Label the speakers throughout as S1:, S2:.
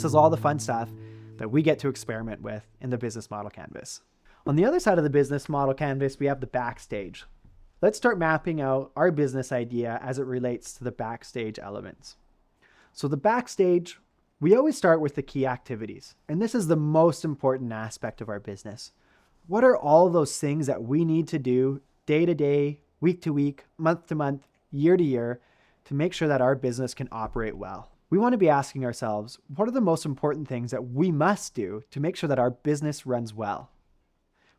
S1: This is all the fun stuff that we get to experiment with in the business model canvas. On the other side of the business model canvas, we have the backstage. Let's start mapping out our business idea as it relates to the backstage elements. So the backstage, we always start with the key activities, and this is the most important aspect of our business. What are all those things that we need to do day to day, week to week, month to month, year to year to make sure that our business can operate well? We want to be asking ourselves, what are the most important things that we must do to make sure that our business runs well?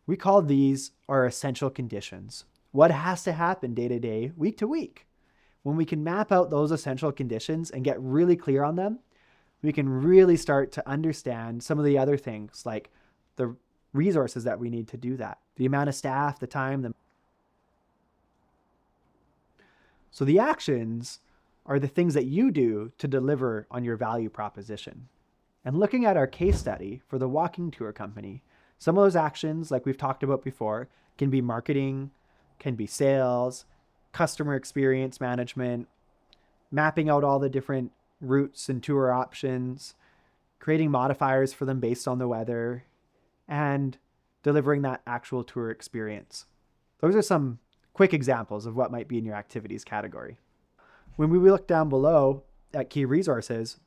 S1: We call these our essential conditions. What has to happen day to day, week to week? When we can map out those essential conditions and get really clear on them, we can really start to understand some of the other things like the resources that we need to do that, the amount of staff, the time. So the actions are the things that you do to deliver on your value proposition. And looking at our case study for the walking tour company, some of those actions, like we've talked about before, can be marketing, can be sales, customer experience management, mapping out all the different routes and tour options, creating modifiers for them based on the weather, and delivering that actual tour experience. Those are some quick examples of what might be in your activities category. When we look down below at key resources,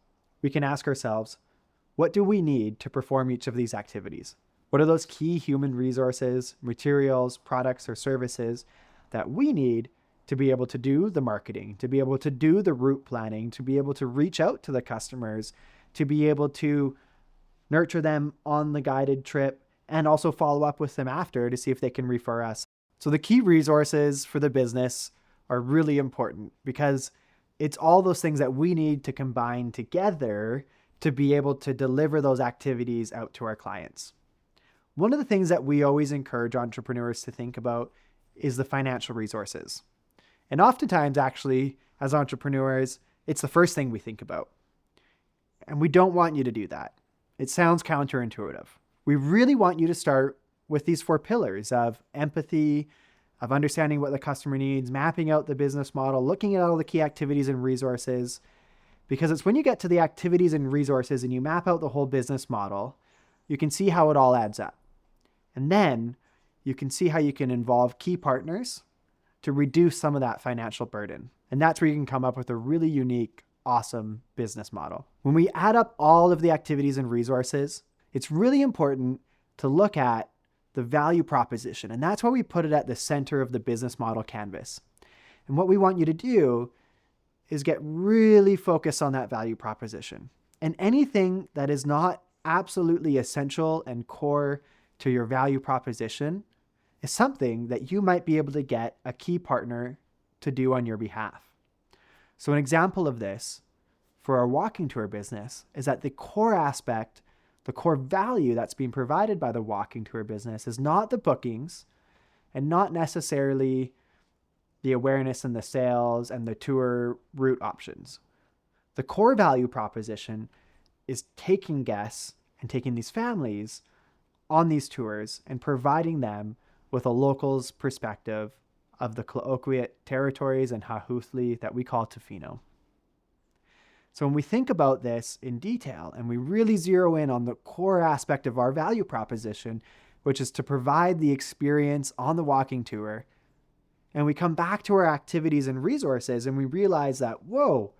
S1: we can ask ourselves, what do we need to perform each of these activities? What are those key human resources, materials, products, or services that we need to be able to do the marketing, to be able to do the route planning, to be able to reach out to the customers, to be able to nurture them on the guided trip, and also follow up with them after to see if they can refer us. So the key resources for the business are really important because it's all those things that we need to combine together to be able to deliver those activities out to our clients. One of the things that we always encourage entrepreneurs to think about is the financial resources. And oftentimes, actually, as entrepreneurs, it's the first thing we think about. And we don't want you to do that. It sounds counterintuitive. We really want you to start with these 4 pillars of empathy, of understanding what the customer needs, mapping out the business model, looking at all the key activities and resources, because it's when you get to the activities and resources and you map out the whole business model, you can see how it all adds up. And then you can see how you can involve key partners to reduce some of that financial burden. And that's where you can come up with a really unique, awesome business model. When we add up all of the activities and resources, it's really important to look at the value proposition. And that's why we put it at the center of the business model canvas. And what we want you to do is get really focused on that value proposition. And anything that is not absolutely essential and core to your value proposition is something that you might be able to get a key partner to do on your behalf. So an example of this for our walking tour business is that the core aspect, the core value that's being provided by the walking tour business is not the bookings and not necessarily the awareness and the sales and the tour route options. The core value proposition is taking guests and taking these families on these tours and providing them with a local's perspective of the Cloaquet territories and Hahuthli that we call Tofino. So when we think about this in detail and we really zero in on the core aspect of our value proposition, which is to provide the experience on the walking tour, and we come back to our activities and resources and we realize that, whoa,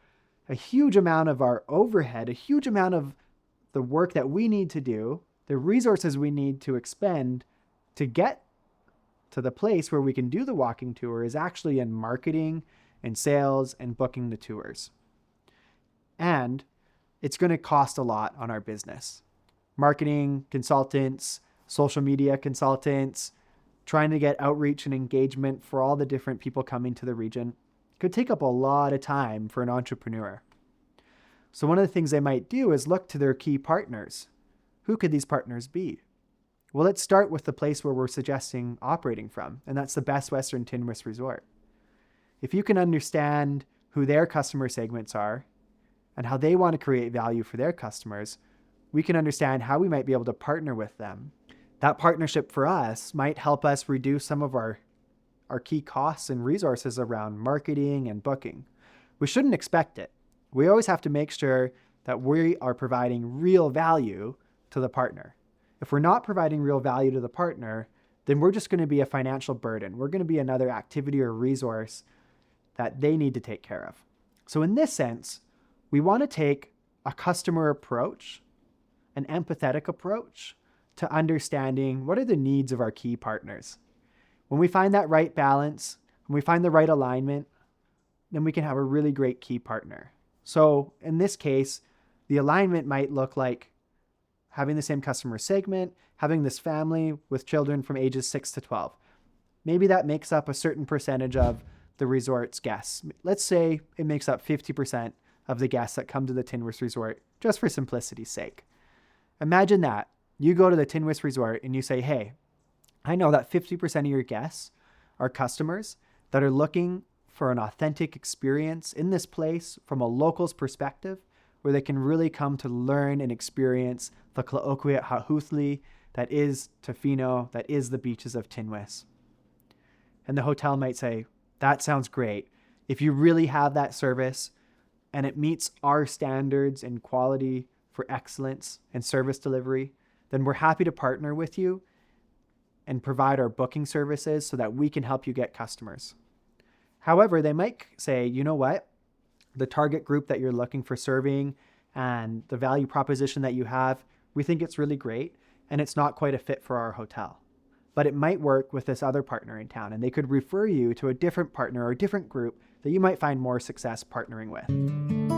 S1: a huge amount of our overhead, a huge amount of the work that we need to do, the resources we need to expend to get to the place where we can do the walking tour is actually in marketing and sales and booking the tours. And it's going to cost a lot on our business. Marketing consultants, social media consultants, trying to get outreach and engagement for all the different people coming to the region could take up a lot of time for an entrepreneur. So one of the things they might do is look to their key partners. Who could these partners be? Well, let's start with the place where we're suggesting operating from, and that's the Best Western Tinwis Resort. If you can understand who their customer segments are and how they want to create value for their customers, we can understand how we might be able to partner with them. That partnership for us might help us reduce some of our key costs and resources around marketing and booking. We shouldn't expect it. We always have to make sure that we are providing real value to the partner. If we're not providing real value to the partner, then we're just going to be a financial burden. We're going to be another activity or resource that they need to take care of. So in this sense, we want to take a customer approach, an empathetic approach to understanding what are the needs of our key partners. When we find that right balance, when we find the right alignment, then we can have a really great key partner. So in this case, the alignment might look like having the same customer segment, having this family with children from ages 6 to 12. Maybe that makes up a certain percentage of the resort's guests. Let's say it makes up 50% of the guests that come to the Tinwis Resort, just for simplicity's sake. Imagine that. You go to the Tinwis Resort and you say, hey, I know that 50% of your guests are customers that are looking for an authentic experience in this place from a local's perspective, where they can really come to learn and experience the Tlaokuiat Hauthli that is Tofino, that is the beaches of Tinwis. And the hotel might say, that sounds great. If you really have that service and it meets our standards and quality for excellence and service delivery, then we're happy to partner with you and provide our booking services so that we can help you get customers. However, they might say, you know what? The target group that you're looking for serving and the value proposition that you have, we think it's really great and it's not quite a fit for our hotel. But it might work with this other partner in town, and they could refer you to a different partner or a different group that you might find more success partnering with.